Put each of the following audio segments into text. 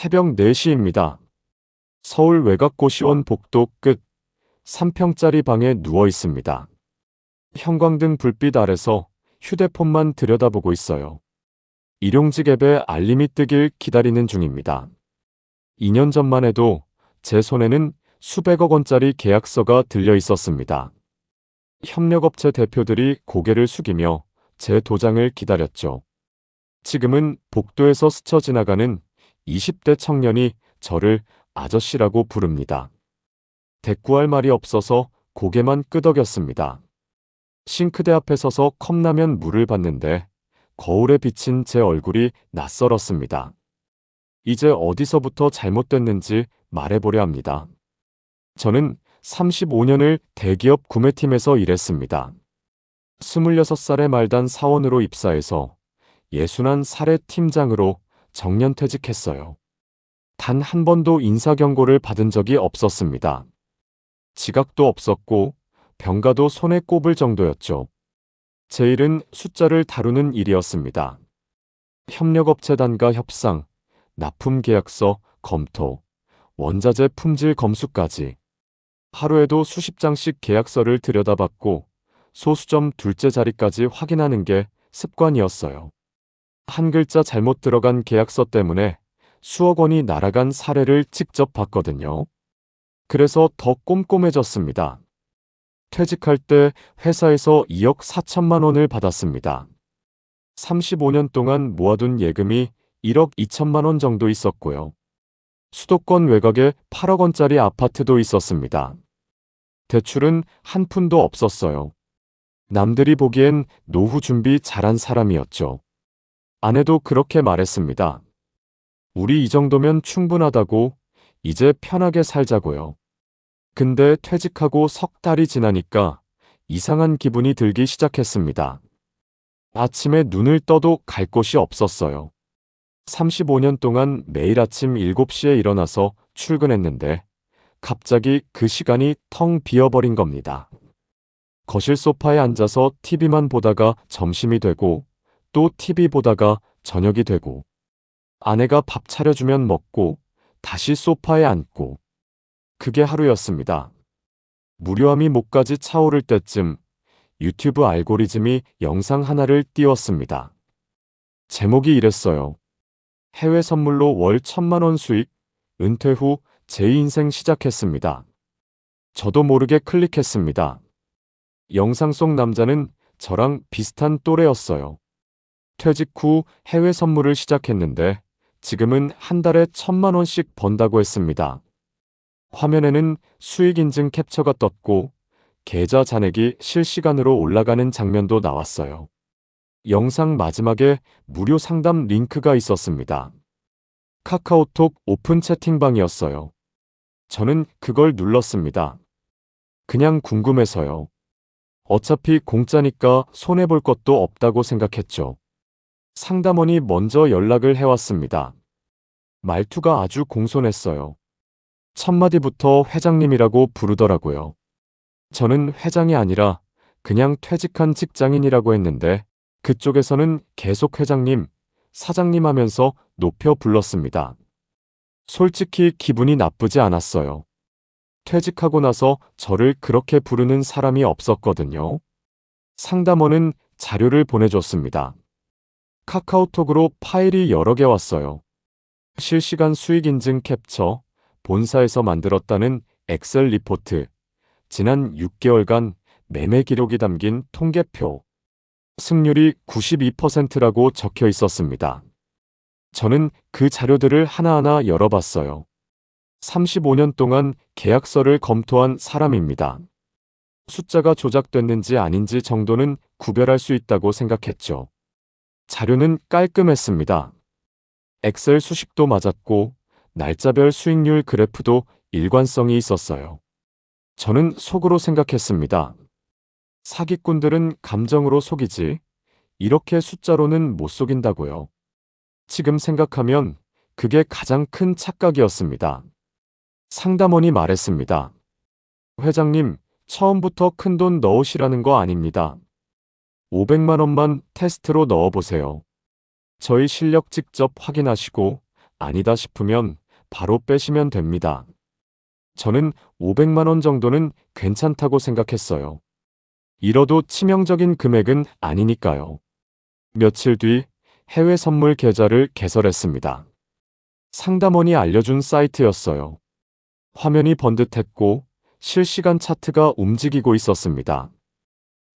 새벽 4시입니다. 서울 외곽고시원 복도 끝 3평짜리 방에 누워 있습니다. 형광등 불빛 아래서 휴대폰만 들여다보고 있어요. 일용직 앱에 알림이 뜨길 기다리는 중입니다. 2년 전만 해도 제 손에는 수백억 원짜리 계약서가 들려 있었습니다. 협력업체 대표들이 고개를 숙이며 제 도장을 기다렸죠. 지금은 복도에서 스쳐 지나가는 20대 청년이 저를 아저씨라고 부릅니다. 대꾸할 말이 없어서 고개만 끄덕였습니다. 싱크대 앞에 서서 컵라면 물을 받는데 거울에 비친 제 얼굴이 낯설었습니다. 이제 어디서부터 잘못됐는지 말해보려 합니다. 저는 35년을 대기업 구매팀에서 일했습니다. 26살에 말단 사원으로 입사해서 61살에 팀장으로 정년퇴직했어요. 단 한 번도 인사경고를 받은 적이 없었습니다. 지각도 없었고 병가도 손에 꼽을 정도였죠. 제 일은 숫자를 다루는 일이었습니다. 협력업체 단가 협상, 납품계약서 검토, 원자재 품질 검수까지. 하루에도 수십 장씩 계약서를 들여다봤고 소수점 둘째 자리까지 확인하는 게 습관이었어요. 한 글자 잘못 들어간 계약서 때문에 수억 원이 날아간 사례를 직접 봤거든요. 그래서 더 꼼꼼해졌습니다. 퇴직할 때 회사에서 2억 4천만 원을 받았습니다. 35년 동안 모아둔 예금이 1억 2천만 원 정도 있었고요. 수도권 외곽에 8억 원짜리 아파트도 있었습니다. 대출은 한 푼도 없었어요. 남들이 보기엔 노후 준비 잘한 사람이었죠. 아내도 그렇게 말했습니다. 우리 이 정도면 충분하다고, 이제 편하게 살자고요. 근데 퇴직하고 석 달이 지나니까 이상한 기분이 들기 시작했습니다. 아침에 눈을 떠도 갈 곳이 없었어요. 35년 동안 매일 아침 7시에 일어나서 출근했는데 갑자기 그 시간이 텅 비어버린 겁니다. 거실 소파에 앉아서 TV만 보다가 점심이 되고 또 TV 보다가 저녁이 되고 아내가 밥 차려주면 먹고 다시 소파에 앉고 그게 하루였습니다. 무료함이 목까지 차오를 때쯤 유튜브 알고리즘이 영상 하나를 띄웠습니다. 제목이 이랬어요. 해외 선물로 월 1,000만 원 수익, 은퇴 후 제 인생 시작했습니다. 저도 모르게 클릭했습니다. 영상 속 남자는 저랑 비슷한 또래였어요. 퇴직 후 해외 선물을 시작했는데 지금은 한 달에 1,000만 원씩 번다고 했습니다. 화면에는 수익 인증 캡처가 떴고 계좌 잔액이 실시간으로 올라가는 장면도 나왔어요. 영상 마지막에 무료 상담 링크가 있었습니다. 카카오톡 오픈 채팅방이었어요. 저는 그걸 눌렀습니다. 그냥 궁금해서요. 어차피 공짜니까 손해볼 것도 없다고 생각했죠. 상담원이 먼저 연락을 해왔습니다. 말투가 아주 공손했어요. 첫 마디부터 회장님이라고 부르더라고요. 저는 회장이 아니라 그냥 퇴직한 직장인이라고 했는데 그쪽에서는 계속 회장님, 사장님 하면서 높여 불렀습니다. 솔직히 기분이 나쁘지 않았어요. 퇴직하고 나서 저를 그렇게 부르는 사람이 없었거든요. 상담원은 자료를 보내줬습니다. 카카오톡으로 파일이 여러 개 왔어요. 실시간 수익 인증 캡처, 본사에서 만들었다는 엑셀 리포트, 지난 6개월간 매매 기록이 담긴 통계표, 승률이 92%라고 적혀 있었습니다. 저는 그 자료들을 하나하나 열어봤어요. 35년 동안 계약서를 검토한 사람입니다. 숫자가 조작됐는지 아닌지 정도는 구별할 수 있다고 생각했죠. 자료는 깔끔했습니다. 엑셀 수식도 맞았고 날짜별 수익률 그래프도 일관성이 있었어요. 저는 속으로 생각했습니다. 사기꾼들은 감정으로 속이지 이렇게 숫자로는 못 속인다고요. 지금 생각하면 그게 가장 큰 착각이었습니다. 상담원이 말했습니다. 회장님, 처음부터 큰돈 넣으시라는 거 아닙니다. 500만 원만 테스트로 넣어보세요. 저희 실력 직접 확인하시고 아니다 싶으면 바로 빼시면 됩니다. 저는 500만 원 정도는 괜찮다고 생각했어요. 잃어도 치명적인 금액은 아니니까요. 며칠 뒤 해외 선물 계좌를 개설했습니다. 상담원이 알려준 사이트였어요. 화면이 번듯했고 실시간 차트가 움직이고 있었습니다.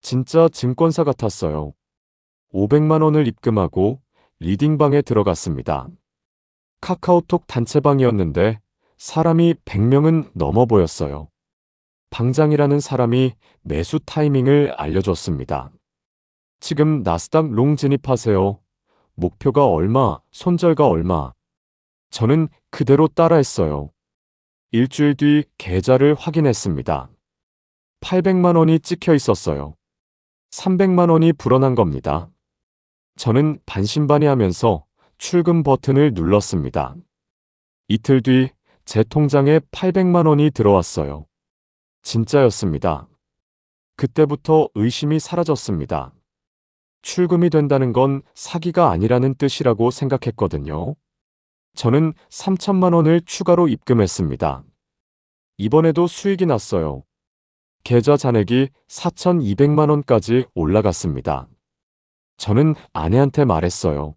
진짜 증권사 같았어요. 500만 원을 입금하고 리딩방에 들어갔습니다. 카카오톡 단체방이었는데 사람이 100명은 넘어 보였어요. 방장이라는 사람이 매수 타이밍을 알려줬습니다. 지금 나스닥 롱 진입하세요. 목표가 얼마, 손절가 얼마. 저는 그대로 따라했어요. 일주일 뒤 계좌를 확인했습니다. 800만 원이 찍혀 있었어요. 300만 원이 불어난 겁니다. 저는 반신반의하면서 출금 버튼을 눌렀습니다. 이틀 뒤 제 통장에 800만 원이 들어왔어요. 진짜였습니다. 그때부터 의심이 사라졌습니다. 출금이 된다는 건 사기가 아니라는 뜻이라고 생각했거든요. 저는 3천만 원을 추가로 입금했습니다. 이번에도 수익이 났어요. 계좌 잔액이 4,200만 원까지 올라갔습니다. 저는 아내한테 말했어요.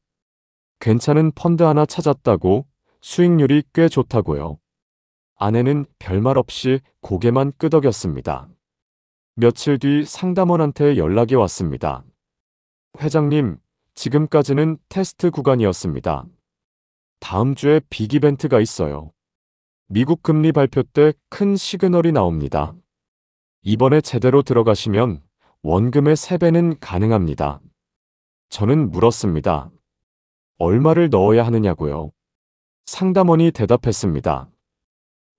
괜찮은 펀드 하나 찾았다고, 수익률이 꽤 좋다고요. 아내는 별말 없이 고개만 끄덕였습니다. 며칠 뒤 상담원한테 연락이 왔습니다. 회장님, 지금까지는 테스트 구간이었습니다. 다음 주에 빅 이벤트가 있어요. 미국 금리 발표 때 큰 시그널이 나옵니다. 이번에 제대로 들어가시면 원금의 3배는 가능합니다. 저는 물었습니다. 얼마를 넣어야 하느냐고요. 상담원이 대답했습니다.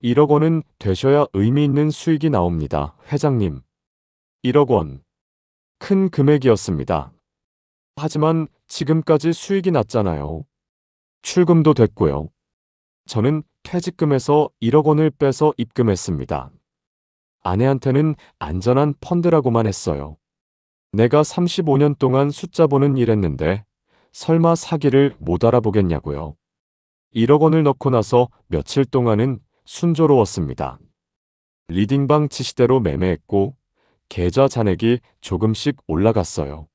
1억 원은 되셔야 의미 있는 수익이 나옵니다, 회장님. 1억 원. 큰 금액이었습니다. 하지만 지금까지 수익이 났잖아요. 출금도 됐고요. 저는 퇴직금에서 1억 원을 빼서 입금했습니다. 아내한테는 안전한 펀드라고만 했어요. 내가 35년 동안 숫자 보는 일 했는데 설마 사기를 못 알아보겠냐고요. 1억 원을 넣고 나서 며칠 동안은 순조로웠습니다. 리딩방 지시대로 매매했고 계좌 잔액이 조금씩 올라갔어요.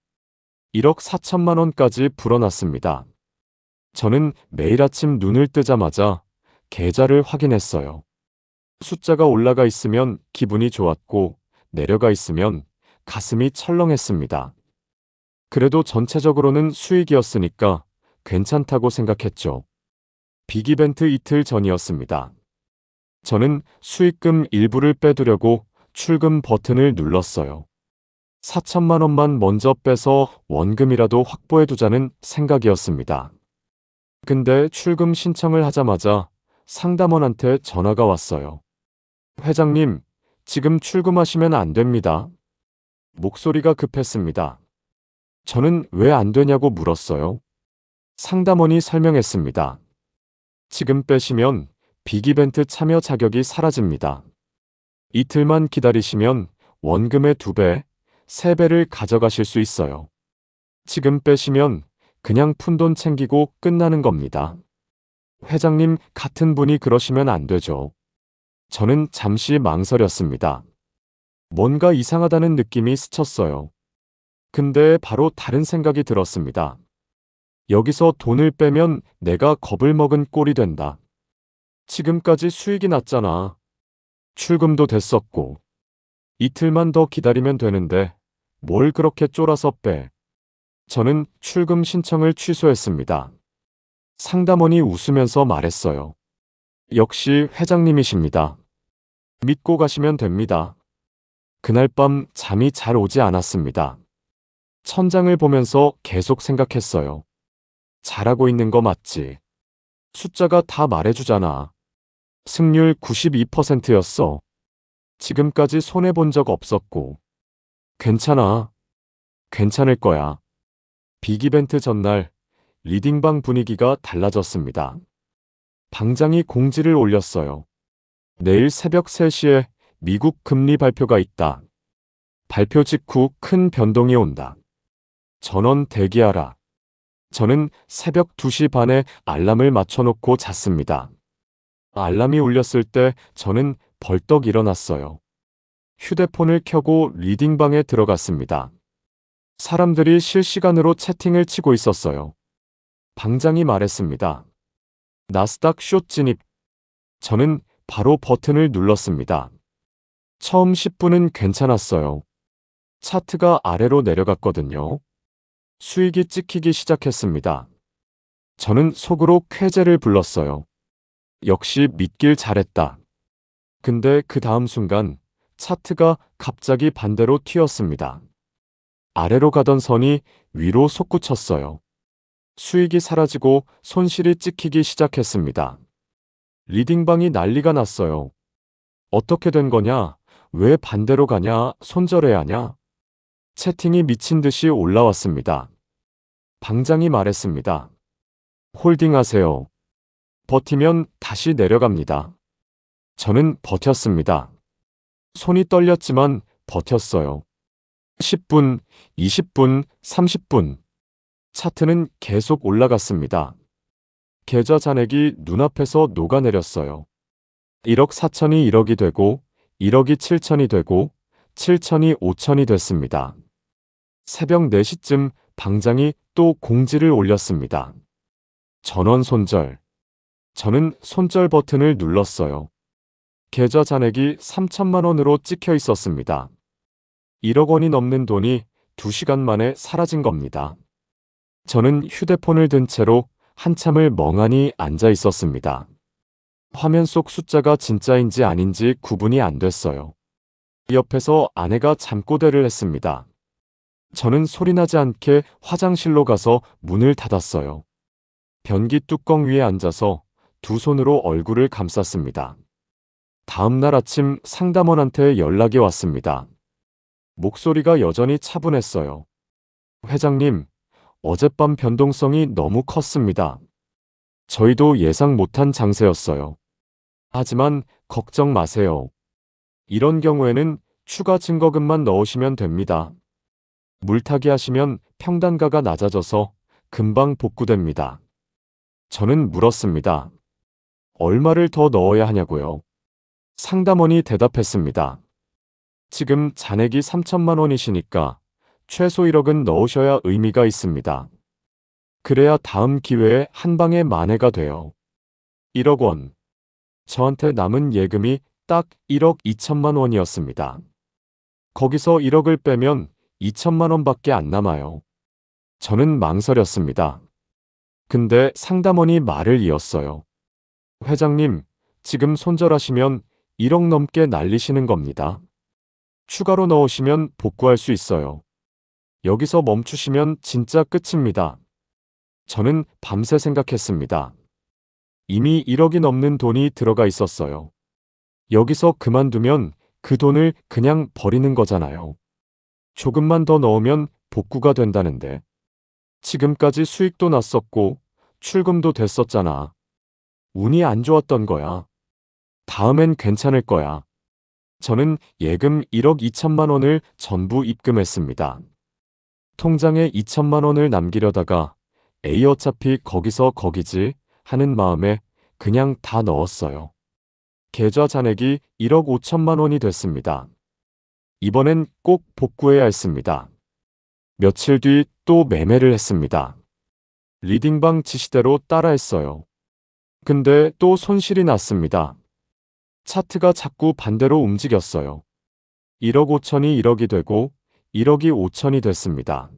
1억 4천만 원까지 불어났습니다. 저는 매일 아침 눈을 뜨자마자 계좌를 확인했어요. 숫자가 올라가 있으면 기분이 좋았고 내려가 있으면 가슴이 철렁했습니다. 그래도 전체적으로는 수익이었으니까 괜찮다고 생각했죠. 빅 이벤트 이틀 전이었습니다. 저는 수익금 일부를 빼두려고 출금 버튼을 눌렀어요. 4천만 원만 먼저 빼서 원금이라도 확보해두자는 생각이었습니다. 근데 출금 신청을 하자마자 상담원한테 전화가 왔어요. 회장님, 지금 출금하시면 안 됩니다. 목소리가 급했습니다. 저는 왜 안 되냐고 물었어요. 상담원이 설명했습니다. 지금 빼시면 빅이벤트 참여 자격이 사라집니다. 이틀만 기다리시면 원금의 2배, 3배를 가져가실 수 있어요. 지금 빼시면 그냥 푼돈 챙기고 끝나는 겁니다. 회장님, 같은 분이 그러시면 안 되죠. 저는 잠시 망설였습니다. 뭔가 이상하다는 느낌이 스쳤어요. 근데 바로 다른 생각이 들었습니다. 여기서 돈을 빼면 내가 겁을 먹은 꼴이 된다. 지금까지 수익이 났잖아. 출금도 됐었고. 이틀만 더 기다리면 되는데 뭘 그렇게 쫄아서 빼. 저는 출금 신청을 취소했습니다. 상담원이 웃으면서 말했어요. 역시 회장님이십니다. 믿고 가시면 됩니다. 그날 밤 잠이 잘 오지 않았습니다. 천장을 보면서 계속 생각했어요. 잘하고 있는 거 맞지? 숫자가 다 말해주잖아. 승률 92%였어. 지금까지 손해본 적 없었고. 괜찮아. 괜찮을 거야. 빅이벤트 전날 리딩방 분위기가 달라졌습니다. 방장이 공지를 올렸어요. 내일 새벽 3시에 미국 금리 발표가 있다. 발표 직후 큰 변동이 온다. 전원 대기하라. 저는 새벽 2시 반에 알람을 맞춰놓고 잤습니다. 알람이 울렸을 때 저는 벌떡 일어났어요. 휴대폰을 켜고 리딩방에 들어갔습니다. 사람들이 실시간으로 채팅을 치고 있었어요. 방장이 말했습니다. 나스닥 숏 진입. 저는 바로 버튼을 눌렀습니다. 처음 10분은 괜찮았어요. 차트가 아래로 내려갔거든요. 수익이 찍히기 시작했습니다. 저는 속으로 쾌재를 불렀어요. 역시 믿길 잘했다. 근데 그 다음 순간 차트가 갑자기 반대로 튀었습니다. 아래로 가던 선이 위로 솟구쳤어요. 수익이 사라지고 손실이 찍히기 시작했습니다. 리딩방이 난리가 났어요. 어떻게 된 거냐? 왜 반대로 가냐? 손절해야 하냐? 채팅이 미친 듯이 올라왔습니다. 방장이 말했습니다. 홀딩하세요. 버티면 다시 내려갑니다. 저는 버텼습니다. 손이 떨렸지만 버텼어요. 10분, 20분, 30분. 차트는 계속 올라갔습니다. 계좌 잔액이 눈앞에서 녹아내렸어요. 1억 4천이 1억이 되고 1억이 7천이 되고 7천이 5천이 됐습니다. 새벽 4시쯤 방장이 또 공지를 올렸습니다. 전원 손절. 저는 손절 버튼을 눌렀어요. 계좌 잔액이 3천만 원으로 찍혀 있었습니다. 1억 원이 넘는 돈이 2시간 만에 사라진 겁니다. 저는 휴대폰을 든 채로 한참을 멍하니 앉아 있었습니다. 화면 속 숫자가 진짜인지 아닌지 구분이 안 됐어요. 옆에서 아내가 잠꼬대를 했습니다. 저는 소리나지 않게 화장실로 가서 문을 닫았어요. 변기 뚜껑 위에 앉아서 두 손으로 얼굴을 감쌌습니다. 다음 날 아침 상담원한테 연락이 왔습니다. 목소리가 여전히 차분했어요. 회장님, 어젯밤 변동성이 너무 컸습니다. 저희도 예상 못한 장세였어요. 하지만 걱정 마세요. 이런 경우에는 추가 증거금만 넣으시면 됩니다. 물타기 하시면 평단가가 낮아져서 금방 복구됩니다. 저는 물었습니다. 얼마를 더 넣어야 하냐고요? 상담원이 대답했습니다. 지금 잔액이 3천만 원이시니까 최소 1억은 넣으셔야 의미가 있습니다. 그래야 다음 기회에 한 방에 만회가 돼요. 1억 원. 저한테 남은 예금이 딱 1억 2천만 원이었습니다. 거기서 1억을 빼면 2천만 원밖에 안 남아요. 저는 망설였습니다. 근데 상담원이 말을 이었어요. 회장님, 지금 손절하시면 1억 넘게 날리시는 겁니다. 추가로 넣으시면 복구할 수 있어요. 여기서 멈추시면 진짜 끝입니다. 저는 밤새 생각했습니다. 이미 1억이 넘는 돈이 들어가 있었어요. 여기서 그만두면 그 돈을 그냥 버리는 거잖아요. 조금만 더 넣으면 복구가 된다는데. 지금까지 수익도 났었고 출금도 됐었잖아. 운이 안 좋았던 거야. 다음엔 괜찮을 거야. 저는 예금 1억 2천만 원을 전부 입금했습니다. 통장에 2천만 원을 남기려다가 에이 어차피 거기서 거기지 하는 마음에 그냥 다 넣었어요. 계좌 잔액이 1억 5천만 원이 됐습니다. 이번엔 꼭 복구해야 했습니다. 며칠 뒤 또 매매를 했습니다. 리딩방 지시대로 따라했어요. 근데 또 손실이 났습니다. 차트가 자꾸 반대로 움직였어요. 1억 5천이 1억이 되고 1억이 5천이 됐습니다.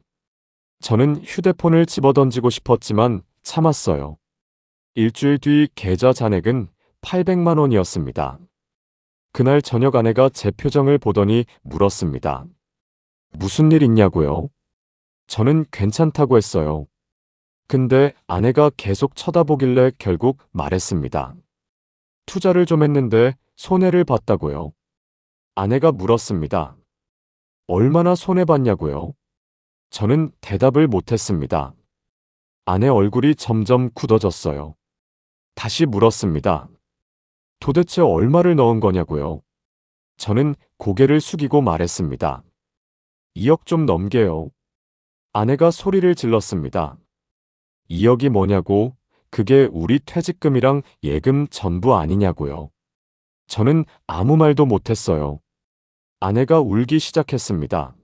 저는 휴대폰을 집어던지고 싶었지만 참았어요. 일주일 뒤 계좌 잔액은 800만 원이었습니다. 그날 저녁 아내가 제 표정을 보더니 물었습니다. 무슨 일 있냐고요? 저는 괜찮다고 했어요. 근데 아내가 계속 쳐다보길래 결국 말했습니다. 투자를 좀 했는데 손해를 봤다고요. 아내가 물었습니다. 얼마나 손해봤냐고요? 저는 대답을 못했습니다. 아내 얼굴이 점점 굳어졌어요. 다시 물었습니다. 도대체 얼마를 넣은 거냐고요? 저는 고개를 숙이고 말했습니다. 2억 좀 넘게요. 아내가 소리를 질렀습니다. 2억이 뭐냐고, 그게 우리 퇴직금이랑 예금 전부 아니냐고요. 저는 아무 말도 못했어요. 아내가 울기 시작했습니다.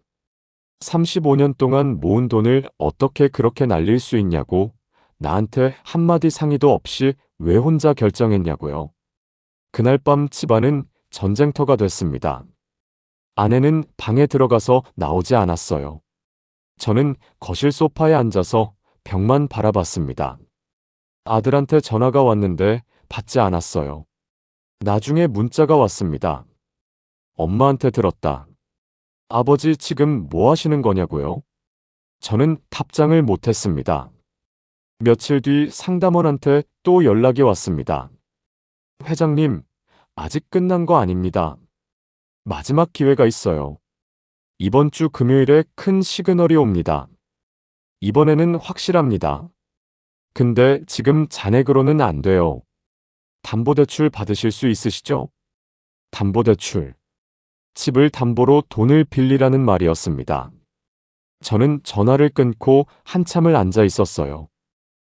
35년 동안 모은 돈을 어떻게 그렇게 날릴 수 있냐고, 나한테 한마디 상의도 없이 왜 혼자 결정했냐고요. 그날 밤 집안은 전쟁터가 됐습니다. 아내는 방에 들어가서 나오지 않았어요. 저는 거실 소파에 앉아서 벽만 바라봤습니다. 아들한테 전화가 왔는데 받지 않았어요. 나중에 문자가 왔습니다. 엄마한테 들었다. 아버지 지금 뭐 하시는 거냐고요? 저는 답장을 못했습니다. 며칠 뒤 상담원한테 또 연락이 왔습니다. 회장님, 아직 끝난 거 아닙니다. 마지막 기회가 있어요. 이번 주 금요일에 큰 시그널이 옵니다. 이번에는 확실합니다. 근데 지금 잔액으로는 안 돼요. 담보대출 받으실 수 있으시죠? 담보대출. 집을 담보로 돈을 빌리라는 말이었습니다. 저는 전화를 끊고 한참을 앉아 있었어요.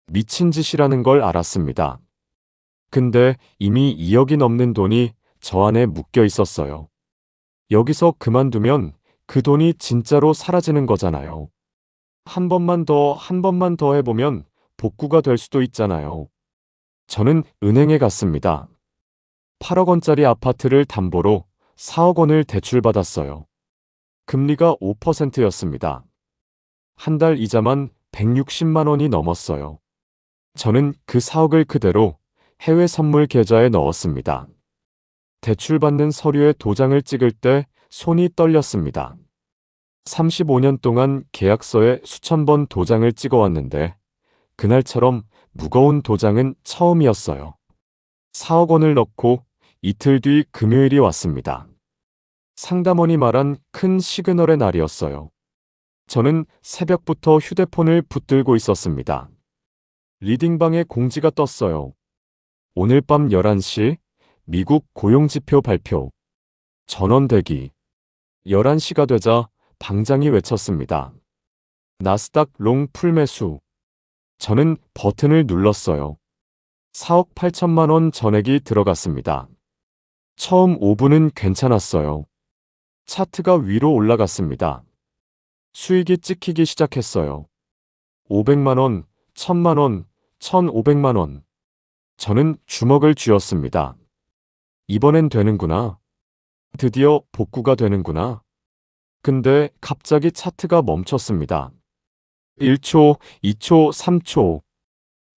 미친 짓이라는 걸 알았습니다. 근데 이미 2억이 넘는 돈이 저 안에 묶여 있었어요. 여기서 그만두면 그 돈이 진짜로 사라지는 거잖아요. 한 번만 더 해보면 복구가 될 수도 있잖아요. 저는 은행에 갔습니다. 8억 원짜리 아파트를 담보로 4억 원을 대출받았어요. 금리가 5%였습니다. 한 달 이자만 160만 원이 넘었어요. 저는 그 4억을 그대로 해외 선물 계좌에 넣었습니다. 대출받는 서류에 도장을 찍을 때 손이 떨렸습니다. 35년 동안 계약서에 수천 번 도장을 찍어왔는데 그날처럼 무거운 도장은 처음이었어요. 4억 원을 넣고 이틀 뒤 금요일이 왔습니다. 상담원이 말한 큰 시그널의 날이었어요. 저는 새벽부터 휴대폰을 붙들고 있었습니다. 리딩방에 공지가 떴어요. 오늘 밤 11시 미국 고용지표 발표. 전원 대기. 11시가 되자 방장이 외쳤습니다. 나스닥 롱 풀매수. 저는 버튼을 눌렀어요. 4억 8천만 원 전액이 들어갔습니다. 처음 5분은 괜찮았어요. 차트가 위로 올라갔습니다. 수익이 찍히기 시작했어요. 500만 원, 1000만 원, 1500만 원. 저는 주먹을 쥐었습니다. 이번엔 되는구나. 드디어 복구가 되는구나. 근데 갑자기 차트가 멈췄습니다. 1초, 2초, 3초.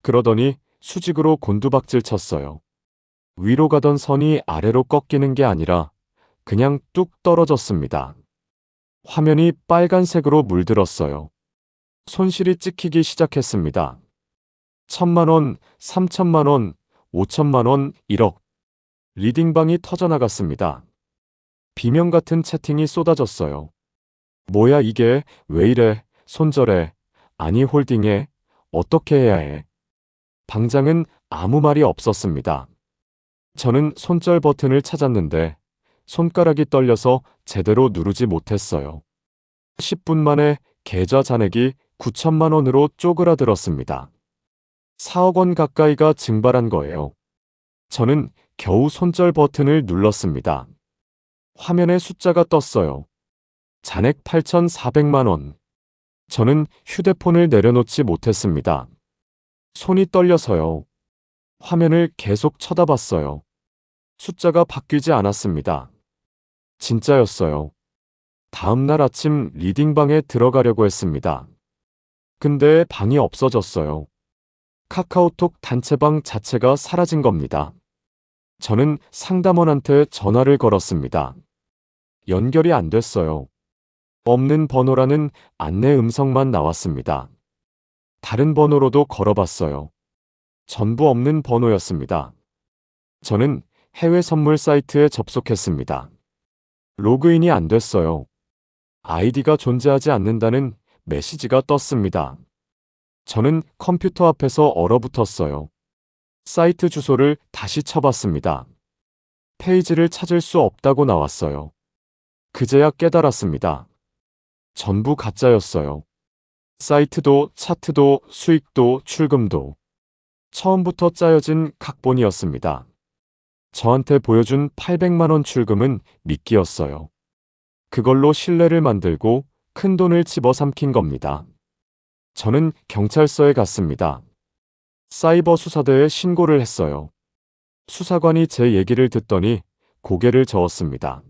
그러더니 수직으로 곤두박질 쳤어요. 위로 가던 선이 아래로 꺾이는 게 아니라 그냥 뚝 떨어졌습니다. 화면이 빨간색으로 물들었어요. 손실이 찍히기 시작했습니다. 1000만 원, 3000만 원, 5000만 원, 1억. 리딩방이 터져나갔습니다. 비명 같은 채팅이 쏟아졌어요. 뭐야 이게, 왜 이래, 손절해, 아니 홀딩해, 어떻게 해야 해. 방장은 아무 말이 없었습니다. 저는 손절 버튼을 찾았는데 손가락이 떨려서 제대로 누르지 못했어요. 10분 만에 계좌 잔액이 9천만 원으로 쪼그라들었습니다. 4억 원 가까이가 증발한 거예요. 저는 겨우 손절 버튼을 눌렀습니다. 화면에 숫자가 떴어요. 잔액 8,400만 원. 저는 휴대폰을 내려놓지 못했습니다. 손이 떨려서요. 화면을 계속 쳐다봤어요. 숫자가 바뀌지 않았습니다. 진짜였어요. 다음 날 아침 리딩방에 들어가려고 했습니다. 근데 방이 없어졌어요. 카카오톡 단체방 자체가 사라진 겁니다. 저는 상담원한테 전화를 걸었습니다. 연결이 안 됐어요. 없는 번호라는 안내 음성만 나왔습니다. 다른 번호로도 걸어봤어요. 전부 없는 번호였습니다. 저는 해외 선물 사이트에 접속했습니다. 로그인이 안 됐어요. 아이디가 존재하지 않는다는 메시지가 떴습니다. 저는 컴퓨터 앞에서 얼어붙었어요. 사이트 주소를 다시 쳐봤습니다. 페이지를 찾을 수 없다고 나왔어요. 그제야 깨달았습니다. 전부 가짜였어요. 사이트도 차트도 수익도 출금도 처음부터 짜여진 각본이었습니다. 저한테 보여준 800만 원 출금은 미끼였어요. 그걸로 신뢰를 만들고 큰 돈을 집어삼킨 겁니다. 저는 경찰서에 갔습니다. 사이버 수사대에 신고를 했어요. 수사관이 제 얘기를 듣더니 고개를 저었습니다.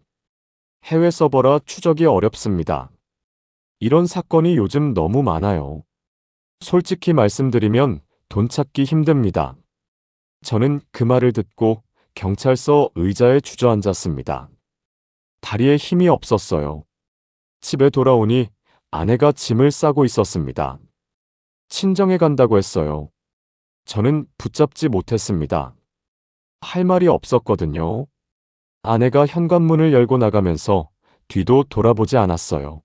해외 서버라 추적이 어렵습니다. 이런 사건이 요즘 너무 많아요. 솔직히 말씀드리면 돈 찾기 힘듭니다. 저는 그 말을 듣고 경찰서 의자에 주저앉았습니다. 다리에 힘이 없었어요. 집에 돌아오니 아내가 짐을 싸고 있었습니다. 친정에 간다고 했어요. 저는 붙잡지 못했습니다. 할 말이 없었거든요. 아내가 현관문을 열고 나가면서 뒤도 돌아보지 않았어요.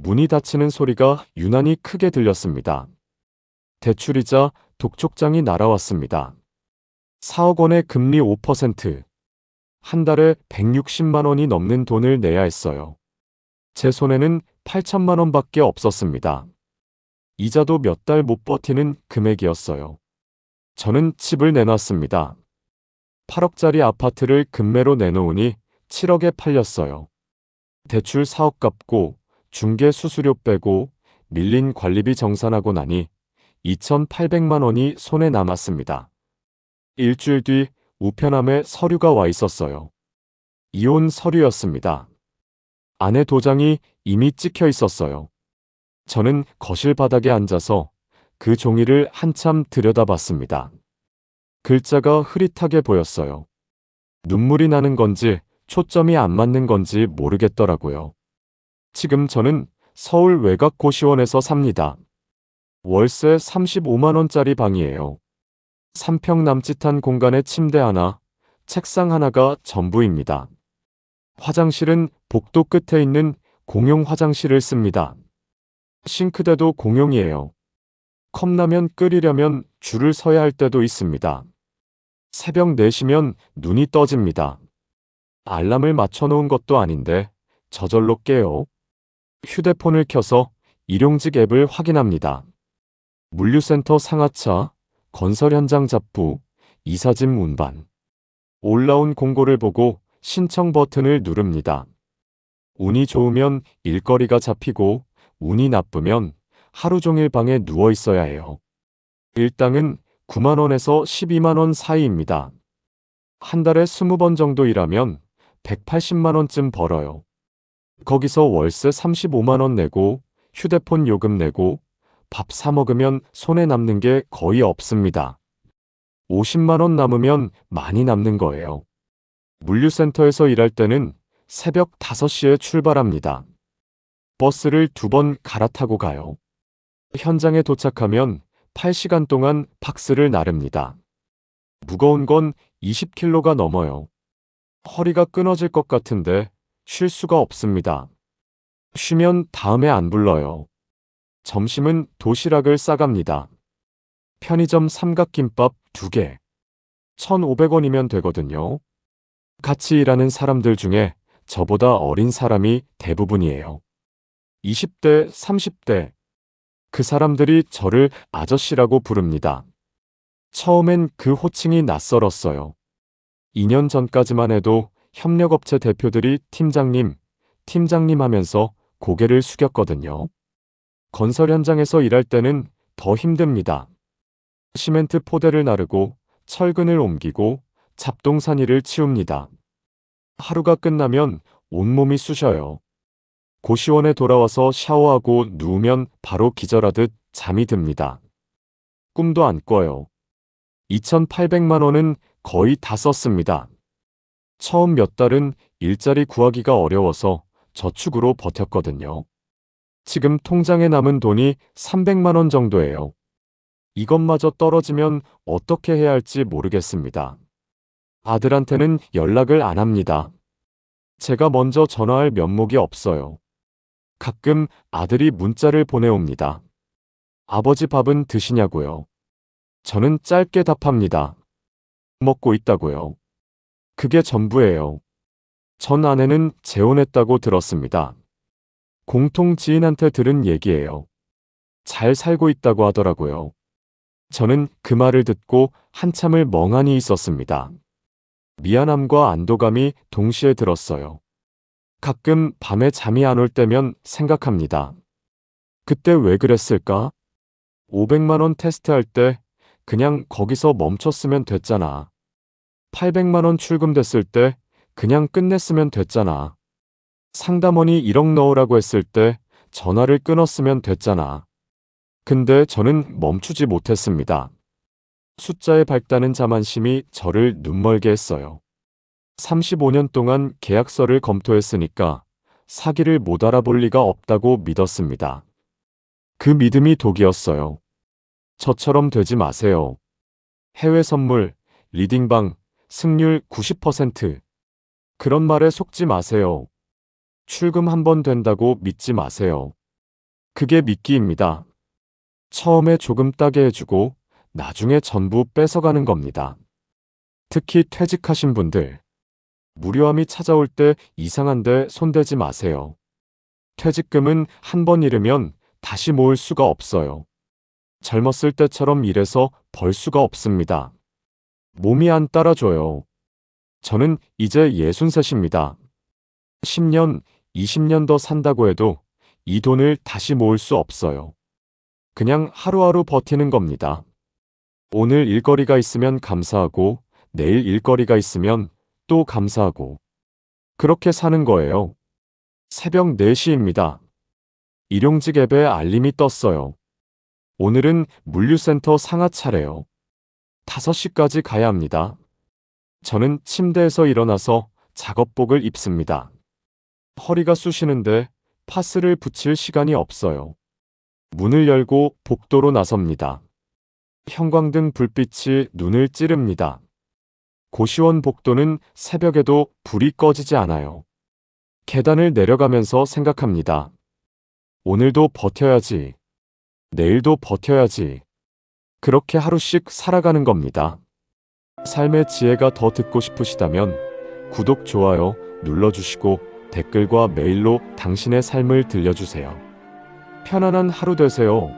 문이 닫히는 소리가 유난히 크게 들렸습니다. 대출이자 독촉장이 날아왔습니다. 4억 원의 금리 5%, 한 달에 160만 원이 넘는 돈을 내야 했어요. 제 손에는 8천만 원밖에 없었습니다. 이자도 몇 달 못 버티는 금액이었어요. 저는 집을 내놨습니다. 8억짜리 아파트를 금매로 내놓으니 7억에 팔렸어요. 대출 4억 갚고 중개 수수료 빼고 밀린 관리비 정산하고 나니 2,800만 원이 손에 남았습니다. 일주일 뒤 우편함에 서류가 와 있었어요. 이혼 서류였습니다. 아내 도장이 이미 찍혀 있었어요. 저는 거실 바닥에 앉아서 그 종이를 한참 들여다봤습니다. 글자가 흐릿하게 보였어요. 눈물이 나는 건지 초점이 안 맞는 건지 모르겠더라고요. 지금 저는 서울 외곽고시원에서 삽니다. 월세 35만 원짜리 방이에요. 3평 남짓한 공간에 침대 하나, 책상 하나가 전부입니다. 화장실은 복도 끝에 있는 공용 화장실을 씁니다. 싱크대도 공용이에요. 컵라면 끓이려면 줄을 서야 할 때도 있습니다. 새벽 4시면 눈이 떠집니다. 알람을 맞춰놓은 것도 아닌데 저절로 깨요. 휴대폰을 켜서 일용직 앱을 확인합니다. 물류센터 상하차, 건설 현장 잡부, 이사짐 운반. 올라온 공고를 보고 신청 버튼을 누릅니다. 운이 좋으면 일거리가 잡히고 운이 나쁘면 하루 종일 방에 누워 있어야 해요. 일당은 9만 원에서 12만 원 사이입니다. 한 달에 20번 정도 일하면 180만 원쯤 벌어요. 거기서 월세 35만 원 내고 휴대폰 요금 내고 밥 사 먹으면 손에 남는 게 거의 없습니다. 50만 원 남으면 많이 남는 거예요. 물류센터에서 일할 때는 새벽 5시에 출발합니다. 버스를 2번 갈아타고 가요. 현장에 도착하면 8시간 동안 박스를 나릅니다. 무거운 건 20kg가 넘어요. 허리가 끊어질 것 같은데 쉴 수가 없습니다. 쉬면 다음에 안 불러요. 점심은 도시락을 싸갑니다. 편의점 삼각김밥 2개. 1,500원이면 되거든요. 같이 일하는 사람들 중에 저보다 어린 사람이 대부분이에요. 20대, 30대. 그 사람들이 저를 아저씨라고 부릅니다. 처음엔 그 호칭이 낯설었어요. 2년 전까지만 해도 협력업체 대표들이 팀장님, 팀장님 하면서 고개를 숙였거든요. 건설 현장에서 일할 때는 더 힘듭니다. 시멘트 포대를 나르고 철근을 옮기고 잡동사니를 치웁니다. 하루가 끝나면 온몸이 쑤셔요. 고시원에 돌아와서 샤워하고 누우면 바로 기절하듯 잠이 듭니다. 꿈도 안 꿔요. 2,800만 원은 거의 다 썼습니다. 처음 몇 달은 일자리 구하기가 어려워서 저축으로 버텼거든요. 지금 통장에 남은 돈이 300만 원 정도예요. 이것마저 떨어지면 어떻게 해야 할지 모르겠습니다. 아들한테는 연락을 안 합니다. 제가 먼저 전화할 면목이 없어요. 가끔 아들이 문자를 보내옵니다. 아버지 밥은 드시냐고요. 저는 짧게 답합니다. 먹고 있다고요. 그게 전부예요. 전 아내는 재혼했다고 들었습니다. 공통 지인한테 들은 얘기예요. 잘 살고 있다고 하더라고요. 저는 그 말을 듣고 한참을 멍하니 있었습니다. 미안함과 안도감이 동시에 들었어요. 가끔 밤에 잠이 안 올 때면 생각합니다. 그때 왜 그랬을까? 500만 원 테스트할 때 그냥 거기서 멈췄으면 됐잖아. 800만 원 출금됐을 때 그냥 끝냈으면 됐잖아. 상담원이 1억 넣으라고 했을 때 전화를 끊었으면 됐잖아. 근데 저는 멈추지 못했습니다. 숫자에 밝다는 자만심이 저를 눈멀게 했어요. 35년 동안 계약서를 검토했으니까 사기를 못 알아볼 리가 없다고 믿었습니다. 그 믿음이 독이었어요. 저처럼 되지 마세요. 해외 선물, 리딩방, 승률 90%. 그런 말에 속지 마세요. 출금 한 번 된다고 믿지 마세요. 그게 미끼입니다. 처음에 조금 따게 해주고 나중에 전부 뺏어가는 겁니다. 특히 퇴직하신 분들. 무료함이 찾아올 때 이상한데 손대지 마세요. 퇴직금은 한 번 잃으면 다시 모을 수가 없어요. 젊었을 때처럼 일해서 벌 수가 없습니다. 몸이 안 따라줘요. 저는 이제 63입니다. 10년, 20년 더 산다고 해도 이 돈을 다시 모을 수 없어요. 그냥 하루하루 버티는 겁니다. 오늘 일거리가 있으면 감사하고 내일 일거리가 있으면 또 감사하고 그렇게 사는 거예요. 새벽 4시입니다. 일용직 앱에 알림이 떴어요. 오늘은 물류센터 상하 차례요. 5시까지 가야 합니다. 저는 침대에서 일어나서 작업복을 입습니다. 허리가 쑤시는데 파스를 붙일 시간이 없어요. 문을 열고 복도로 나섭니다. 형광등 불빛이 눈을 찌릅니다. 고시원 복도는 새벽에도 불이 꺼지지 않아요. 계단을 내려가면서 생각합니다. 오늘도 버텨야지. 내일도 버텨야지. 그렇게 하루씩 살아가는 겁니다. 삶의 지혜가 더 듣고 싶으시다면 구독, 좋아요 눌러주시고 댓글과 메일로 당신의 삶을 들려주세요. 편안한 하루 되세요.